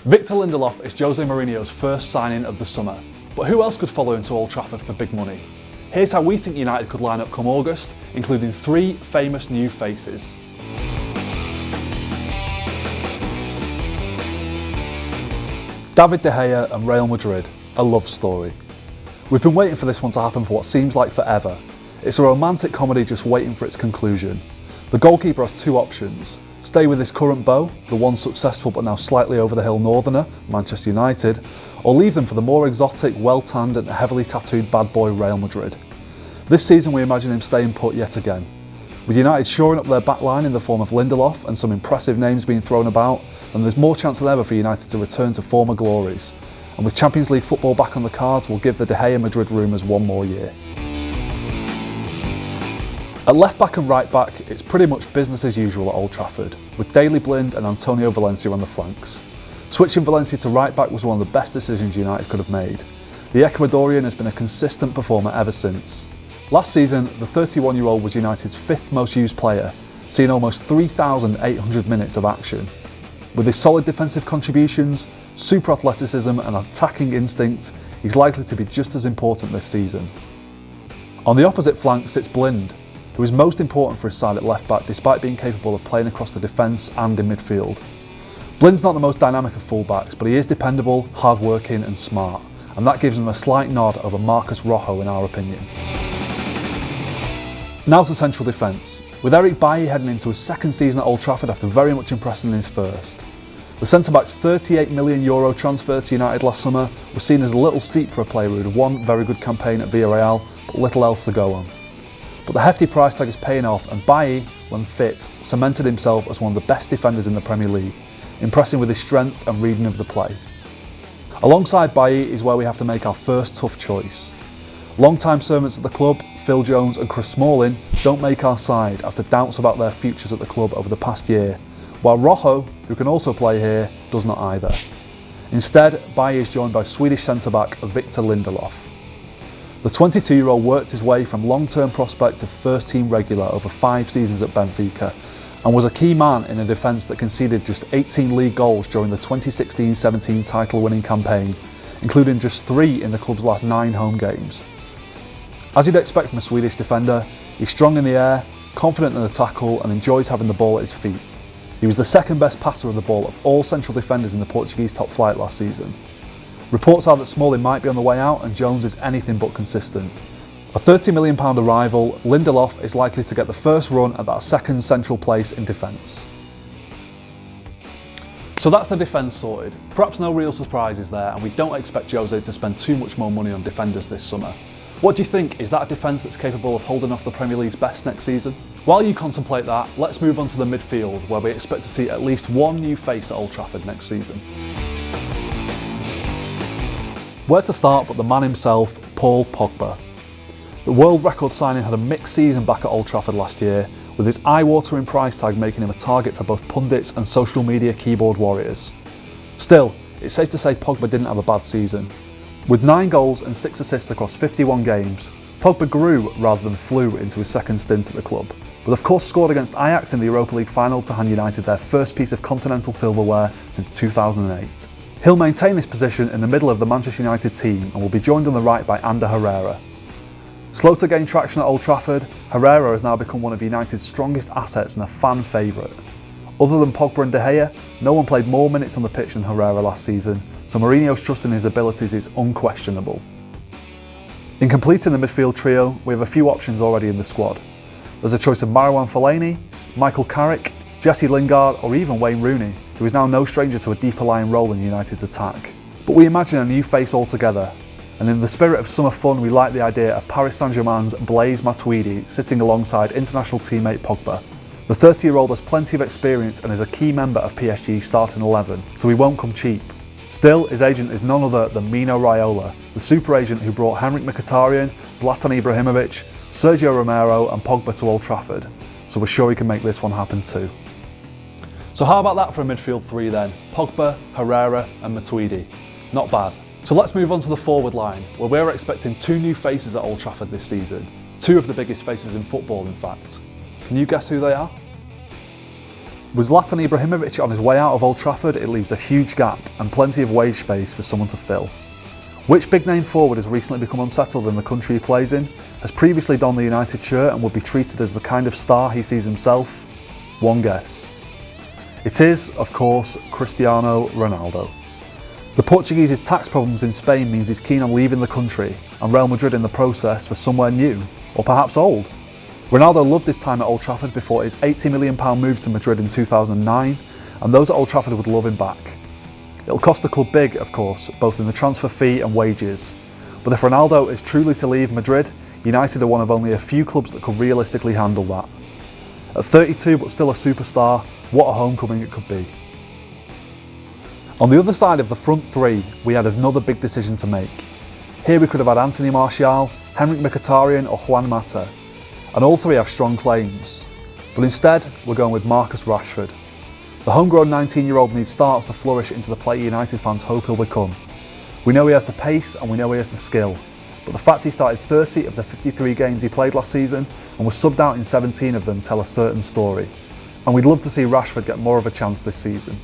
Victor Lindelöf is José Mourinho's first signing of the summer, but who else could follow into Old Trafford for big money? Here's how we think United could line up come August, including 3 famous new faces. David De Gea and Real Madrid, a love story. We've been waiting for this one to happen for what seems like forever. It's a romantic comedy just waiting for its conclusion. The goalkeeper has 2 options: stay with his current beau, the once successful but now slightly over the hill northerner, Manchester United, or leave them for the more exotic, well-tanned and heavily tattooed bad boy Real Madrid. This season we imagine him staying put yet again. With United shoring up their backline in the form of Lindelöf and some impressive names being thrown about, then there's more chance than ever for United to return to former glories. And with Champions League football back on the cards, we'll give the De Gea Madrid rumours one more year. At left back and right back, it's pretty much business as usual at Old Trafford, with Daley Blind and Antonio Valencia on the flanks. Switching Valencia to right back was one of the best decisions United could have made. The Ecuadorian has been a consistent performer ever since. Last season, the 31-year-old was United's 5th most used player, seeing almost 3,800 minutes of action. With his solid defensive contributions, super athleticism and attacking instinct, he's likely to be just as important this season. On the opposite flank sits Blind, who is most important for his side at left back despite being capable of playing across the defence and in midfield. Blind's not the most dynamic of fullbacks, but he is dependable, hard-working and smart, and that gives him a slight nod over Marcus Rojo in our opinion. Now to central defence, with Eric Bailly heading into his 2nd season at Old Trafford after very much impressing in his first. The centre-back's €38 million transfer to United last summer was seen as a little steep for a player who had one very good campaign at Villarreal, but little else to go on. But the hefty price tag is paying off, and Bailly, when fit, cemented himself as one of the best defenders in the Premier League, impressing with his strength and reading of the play. Alongside Bailly is where we have to make our first tough choice. Long-time servants at the club, Phil Jones and Chris Smalling, don't make our side after doubts about their futures at the club over the past year, while Rojo, who can also play here, does not either. Instead, Bailly is joined by Swedish centre-back Victor Lindelöf. The 22-year-old worked his way from long-term prospect to first-team regular over 5 seasons at Benfica, and was a key man in a defence that conceded just 18 league goals during the 2016-17 title-winning campaign, including just 3 in the club's last 9 home games. As you'd expect from a Swedish defender, he's strong in the air, confident in the tackle and enjoys having the ball at his feet. He was the 2nd best passer of the ball of all central defenders in the Portuguese top flight last season. Reports are that Smalling might be on the way out and Jones is anything but consistent. A £30 million arrival, Lindelöf is likely to get the first run at that 2nd central place in defence. So that's the defence sorted. Perhaps no real surprises there, and we don't expect Jose to spend too much more money on defenders this summer. What do you think? Is that a defence that's capable of holding off the Premier League's best next season? While you contemplate that, let's move on to the midfield, where we expect to see at least one new face at Old Trafford next season. Where to start but the man himself, Paul Pogba. The world record signing had a mixed season back at Old Trafford last year, with his eye-watering price tag making him a target for both pundits and social media keyboard warriors. Still, it's safe to say Pogba didn't have a bad season. With 9 goals and 6 assists across 51 games, Pogba grew rather than flew into his 2nd stint at the club, but of course scored against Ajax in the Europa League final to hand United their first piece of continental silverware since 2008. He'll maintain this position in the middle of the Manchester United team and will be joined on the right by Ander Herrera. Slow to gain traction at Old Trafford, Herrera has now become one of United's strongest assets and a fan favourite. Other than Pogba and De Gea, no one played more minutes on the pitch than Herrera last season, so Mourinho's trust in his abilities is unquestionable. In completing the midfield trio, we have a few options already in the squad. There's a choice of Marouane Fellaini, Michael Carrick, Jesse Lingard or even Wayne Rooney, who is now no stranger to a deeper lying role in United's attack. But we imagine a new face altogether, and in the spirit of summer fun we like the idea of Paris Saint-Germain's Blaise Matuidi sitting alongside international teammate Pogba. The 30-year-old has plenty of experience and is a key member of PSG's starting 11, so he won't come cheap. Still, his agent is none other than Mino Raiola, the super agent who brought Henrik Mkhitaryan, Zlatan Ibrahimovic, Sergio Romero and Pogba to Old Trafford, so we're sure he can make this one happen too. So how about that for a midfield 3 then? Pogba, Herrera and Matuidi. Not bad. So let's move on to the forward line, where we're expecting 2 new faces at Old Trafford this season. 2 of the biggest faces in football, in fact. Can you guess who they are? With Zlatan Ibrahimovic on his way out of Old Trafford, it leaves a huge gap and plenty of wage space for someone to fill. Which big name forward has recently become unsettled in the country he plays in, has previously donned the United shirt and would be treated as the kind of star he sees himself? One guess. It is, of course, Cristiano Ronaldo. The Portuguese's tax problems in Spain means he's keen on leaving the country, and Real Madrid in the process for somewhere new, or perhaps old. Ronaldo loved his time at Old Trafford before his £80 million move to Madrid in 2009, and those at Old Trafford would love him back. It'll cost the club big, of course, both in the transfer fee and wages. But if Ronaldo is truly to leave Madrid, United are one of only a few clubs that could realistically handle that. At 32 but still a superstar, what a homecoming it could be. On the other side of the front three, we had another big decision to make. Here we could have had Anthony Martial, Henrik Mkhitaryan or Juan Mata, and all three have strong claims. But instead, we're going with Marcus Rashford. The homegrown 19-year-old needs starts to flourish into the player United fans hope he'll become. We know he has the pace and we know he has the skill, but the fact he started 30 of the 53 games he played last season and was subbed out in 17 of them tell a certain story. And we'd love to see Rashford get more of a chance this season.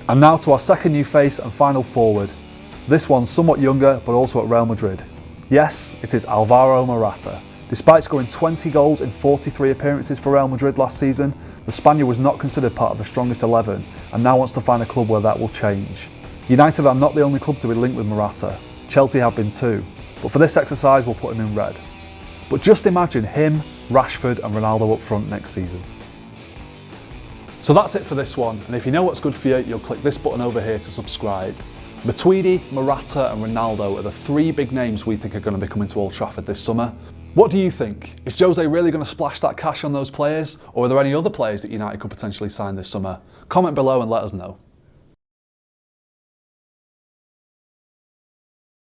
And now to our second new face and final forward. This one somewhat younger but also at Real Madrid. Yes, it is Alvaro Morata. Despite scoring 20 goals in 43 appearances for Real Madrid last season, the Spaniard was not considered part of the strongest 11 and now wants to find a club where that will change. United are not the only club to be linked with Morata. Chelsea have been too, but for this exercise we'll put him in red. But just imagine him, Rashford and Ronaldo up front next season. So that's it for this one, and if you know what's good for you, you'll click this button over here to subscribe. Matuidi, Morata and Ronaldo are the three big names we think are going to be coming to Old Trafford this summer. What do you think? Is Jose really going to splash that cash on those players, or are there any other players that United could potentially sign this summer? Comment below and let us know.